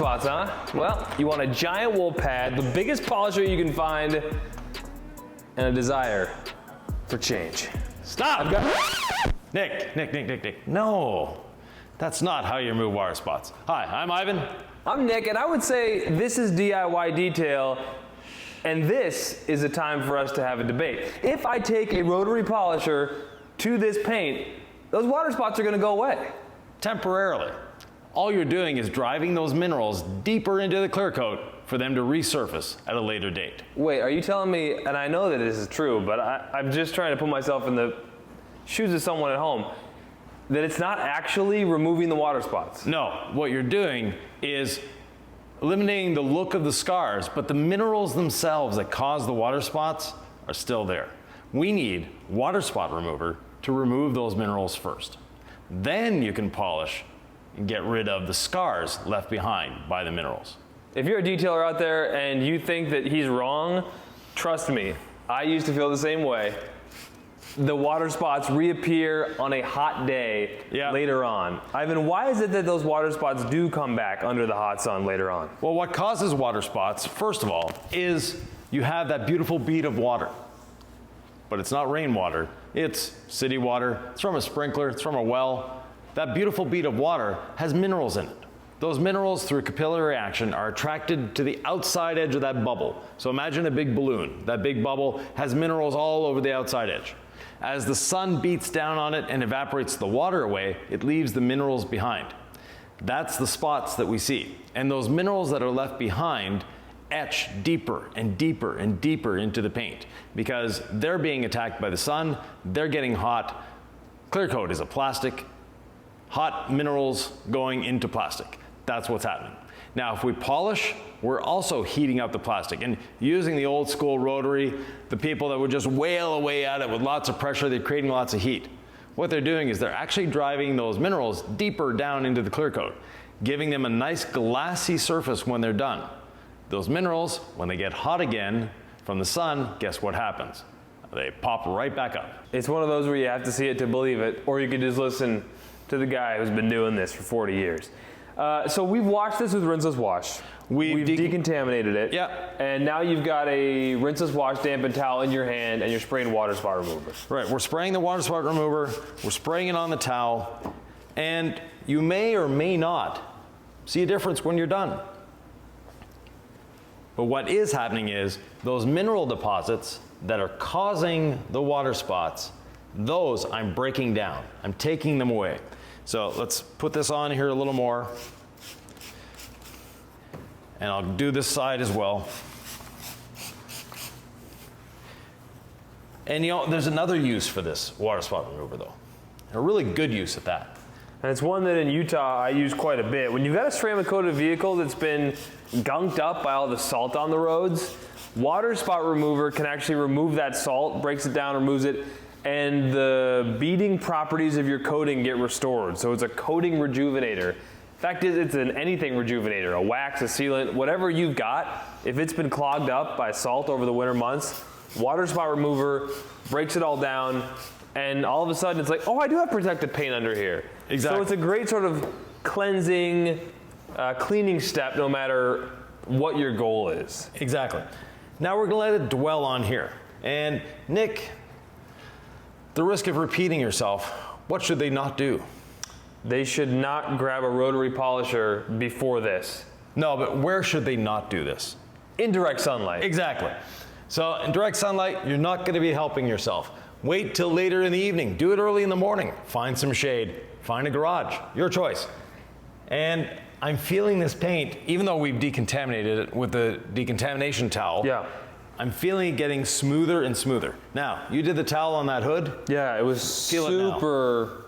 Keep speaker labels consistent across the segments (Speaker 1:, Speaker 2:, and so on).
Speaker 1: spots, huh? Well, you want a giant wool pad, the biggest polisher you can find, and a desire for change.
Speaker 2: Stop! Nick. No, that's not how you remove water spots. Hi, I'm Ivan.
Speaker 1: I'm Nick, and I would say this is DIY detail, and this is a time for us to have a debate. If I take a rotary polisher to this paint, those water spots are gonna go away.
Speaker 2: Temporarily. All you're doing is driving those minerals deeper into the clear coat for them to resurface at a later date.
Speaker 1: Wait, are you telling me, and I know that this is true, but I'm just trying to put myself in the shoes of someone at home, that it's not actually removing the water spots?
Speaker 2: No, what you're doing is eliminating the look of the scars, but the minerals themselves that cause the water spots are still there. We need water spot remover to remove those minerals first. Then you can polish and get rid of the scars left behind by the minerals.
Speaker 1: If you're a detailer out there and you think that he's wrong, trust me, I used to feel the same way. The water spots reappear on a hot day later on. Ivan, why is it that those water spots do come back under the hot sun later on?
Speaker 2: Well, what causes water spots, first of all, is you have that beautiful bead of water. But it's not rainwater, it's city water, it's from a sprinkler, it's from a well. That beautiful bead of water has minerals in it. Those minerals, through capillary action, are attracted to the outside edge of that bubble. So imagine a big balloon. That big bubble has minerals all over the outside edge. As the sun beats down on it and evaporates the water away, it leaves the minerals behind. That's the spots that we see. And those minerals that are left behind etch deeper and deeper and deeper into the paint because they're being attacked by the sun, they're getting hot. Clear coat is a plastic. Hot minerals going into plastic. That's what's happening. Now, if we polish, we're also heating up the plastic. And using the old school rotary, the people that would just wail away at it with lots of pressure, they're creating lots of heat. What they're doing is they're actually driving those minerals deeper down into the clear coat, giving them a nice glassy surface when they're done. Those minerals, when they get hot again from the sun, guess what happens? They pop right back up.
Speaker 1: It's one of those where you have to see it to believe it, or you could just listen to the guy who's been doing this for 40 years. So we've washed this with rinseless wash. We've decontaminated it.
Speaker 2: Yeah.
Speaker 1: And now you've got a rinseless wash dampened towel in your hand and you're spraying water spot remover.
Speaker 2: Right, we're spraying the water spot remover, we're spraying it on the towel, and you may or may not see a difference when you're done. But what is happening is those mineral deposits that are causing the water spots, those I'm breaking down. I'm taking them away. So let's put this on here a little more. And I'll do this side as well. And you know, there's another use for this water spot remover though. A really good use at that.
Speaker 1: And it's one that in Utah I use quite a bit. When you've got a ceramic coated vehicle that's been gunked up by all the salt on the roads, water spot remover can actually remove that salt, breaks it down, removes it, and the beading properties of your coating get restored. So it's a coating rejuvenator. Fact is, it's an anything rejuvenator, a wax, a sealant, whatever you've got. If it's been clogged up by salt over the winter months, water spot remover breaks it all down, and all of a sudden it's like, oh, I do have protective paint under here.
Speaker 2: Exactly.
Speaker 1: So it's a great sort of cleansing, cleaning step no matter what your goal is.
Speaker 2: Exactly. Now we're gonna let it dwell on here. And Nick, the risk of repeating yourself, what should they not do?
Speaker 1: They should not grab a rotary polisher before this.
Speaker 2: No, but where should they not do this?
Speaker 1: In direct sunlight.
Speaker 2: Exactly. So in direct sunlight, you're not gonna be helping yourself. Wait till later in the evening. Do it early in the morning. Find some shade. Find a garage. Your choice. And I'm feeling this paint, even though we've decontaminated it with the decontamination towel.
Speaker 1: Yeah.
Speaker 2: I'm feeling it getting smoother and smoother. Now, you did the towel on that hood?
Speaker 1: Yeah, it was super.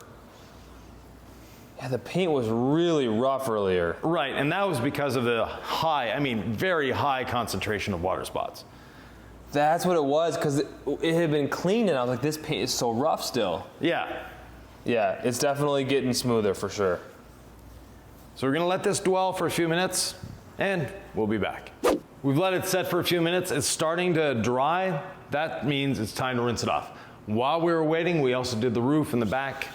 Speaker 1: Yeah, the paint was really rough earlier.
Speaker 2: Right, and that was because of the high, I mean, very high concentration of water spots.
Speaker 1: That's what it was, because it had been cleaned and I was like, this paint is so rough still.
Speaker 2: Yeah.
Speaker 1: Yeah, it's definitely getting smoother for sure.
Speaker 2: So we're gonna let this dwell for a few minutes and we'll be back. We've let it set for a few minutes. It's starting to dry. That means it's time to rinse it off. While we were waiting, we also did the roof and the back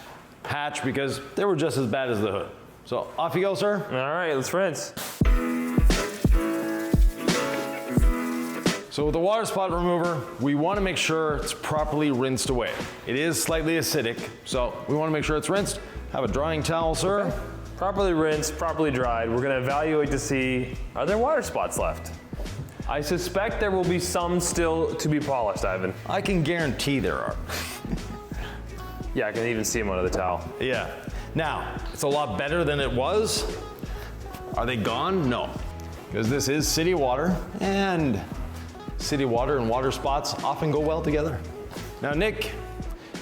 Speaker 2: hatch because they were just as bad as the hood. So off you go, sir.
Speaker 1: All right, let's rinse.
Speaker 2: So with the water spot remover, we want to make sure it's properly rinsed away. It is slightly acidic, so we want to make sure it's rinsed. Have a drying towel, sir.
Speaker 1: Okay. Properly rinsed, properly dried. We're gonna evaluate to see, are there water spots left? I suspect there will be some still to be polished, Yvan.
Speaker 2: I can guarantee there are.
Speaker 1: Yeah, I can even see them under the towel.
Speaker 2: Yeah. Now, it's a lot better than it was. Are they gone? No. Because this is city water, and city water and water spots often go well together. Now, Nick,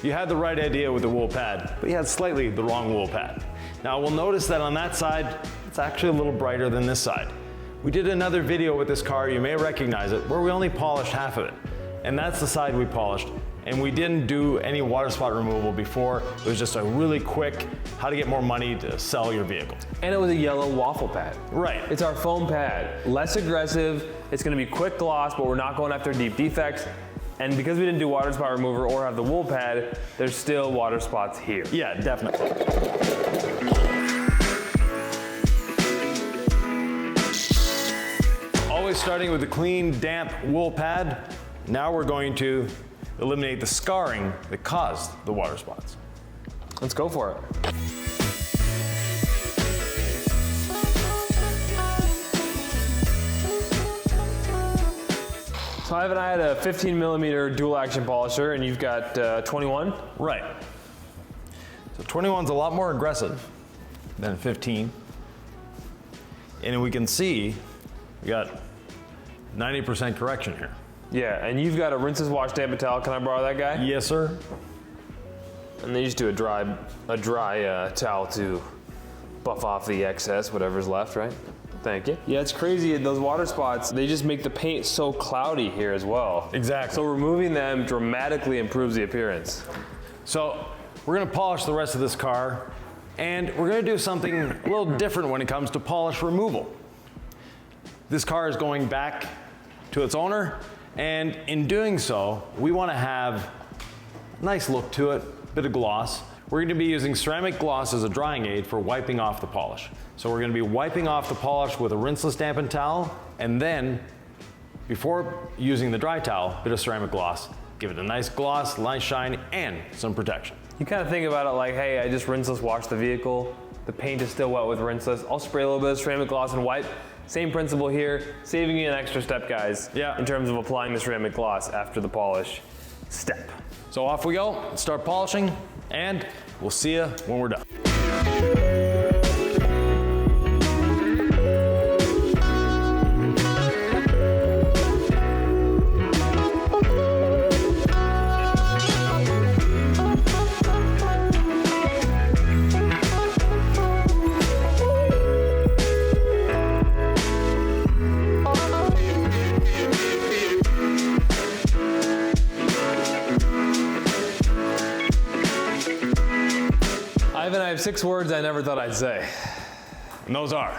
Speaker 2: you had the right idea with the wool pad, but you had slightly the wrong wool pad. Now, we'll notice that on that side, it's actually a little brighter than this side. We did another video with this car, you may recognize it, where we only polished half of it. And that's the side we polished. And we didn't do any water spot removal before. It was just a really quick, how to get more money to sell your vehicle.
Speaker 1: And it was a yellow waffle pad.
Speaker 2: Right.
Speaker 1: It's our foam pad. Less aggressive, it's gonna be quick gloss, but we're not going after deep defects. And because we didn't do water spot remover or have the wool pad, there's still water spots here.
Speaker 2: Yeah, definitely. Always starting with a clean, damp wool pad. Now we're going to eliminate the scarring that caused the water spots.
Speaker 1: Let's go for it. So Yvan and I had a 15 millimeter dual action polisher, and you've got 21?
Speaker 2: Right. So 21's a lot more aggressive than 15. And we can see we got 90% correction here.
Speaker 1: Yeah, and you've got a rinseless wash damp towel. Can I borrow that guy?
Speaker 2: Yes, sir.
Speaker 1: And then you just do a dry towel to buff off the excess, whatever's left, right? Thank you. Yeah, it's crazy. Those water spots, they just make the paint so cloudy here as well.
Speaker 2: Exactly.
Speaker 1: So removing them dramatically improves the appearance.
Speaker 2: So we're gonna polish the rest of this car, and we're gonna do something a little different when it comes to polish removal. This car is going back to its owner, and in doing so, we wanna have a nice look to it, bit of gloss. We're gonna be using ceramic gloss as a drying aid for wiping off the polish. So we're gonna be wiping off the polish with a rinseless dampened towel, and then, before using the dry towel, bit of ceramic gloss, give it a nice gloss, nice shine, and some protection.
Speaker 1: You kind of think about it like, hey, I just rinseless washed the vehicle. The paint is still wet with rinseless. I'll spray a little bit of ceramic gloss and wipe. Same principle here, saving you an extra step, guys, in terms of applying the ceramic gloss after the polish step.
Speaker 2: So off we go, let's start polishing, and we'll see you when we're done.
Speaker 1: Yvan, I have 6 words I never thought I'd say.
Speaker 2: And those are?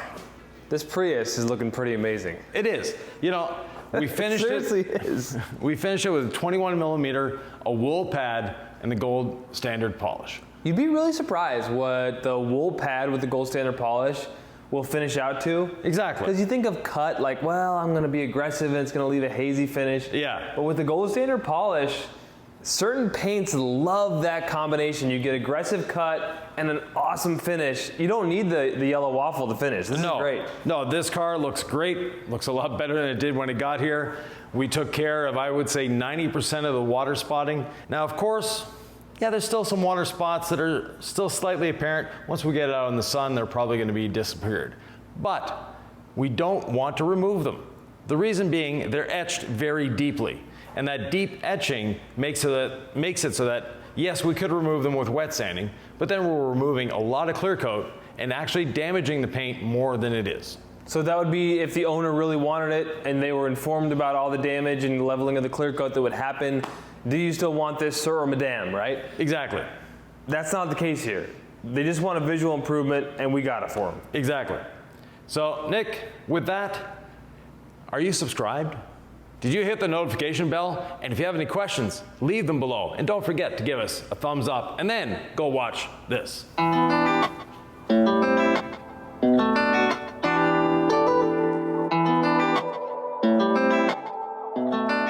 Speaker 1: This Prius is looking pretty amazing.
Speaker 2: It is. You know, we finished
Speaker 1: Seriously is.
Speaker 2: We finished it with a 21 millimeter, a wool pad, and the gold standard polish.
Speaker 1: You'd be really surprised what the wool pad with the gold standard polish will finish out to.
Speaker 2: Exactly.
Speaker 1: Because you think of cut like, well, I'm gonna be aggressive and it's gonna leave a hazy finish.
Speaker 2: Yeah.
Speaker 1: But with the gold standard polish, certain paints love that combination. You get aggressive cut and an awesome finish. You don't need the yellow waffle to finish. This is great.
Speaker 2: No, this car looks great. Looks a lot better than it did when it got here. We took care of, I would say, 90% of the water spotting. Now, of course, yeah, there's still some water spots that are still slightly apparent. Once we get it out in the sun, they're probably gonna be disappeared. But we don't want to remove them. The reason being, they're etched very deeply. And that deep etching makes it so that, yes, we could remove them with wet sanding, but then we're removing a lot of clear coat and actually damaging the paint more than it is.
Speaker 1: So that would be if the owner really wanted it and they were informed about all the damage and leveling of the clear coat that would happen. Do you still want this, sir or madam, right?
Speaker 2: Exactly.
Speaker 1: That's not the case here. They just want a visual improvement and we got it for them.
Speaker 2: Exactly. So, Nick, with that, are you subscribed? Did you hit the notification bell? And if you have any questions, leave them below. And don't forget to give us a thumbs up and then go watch this.
Speaker 1: it.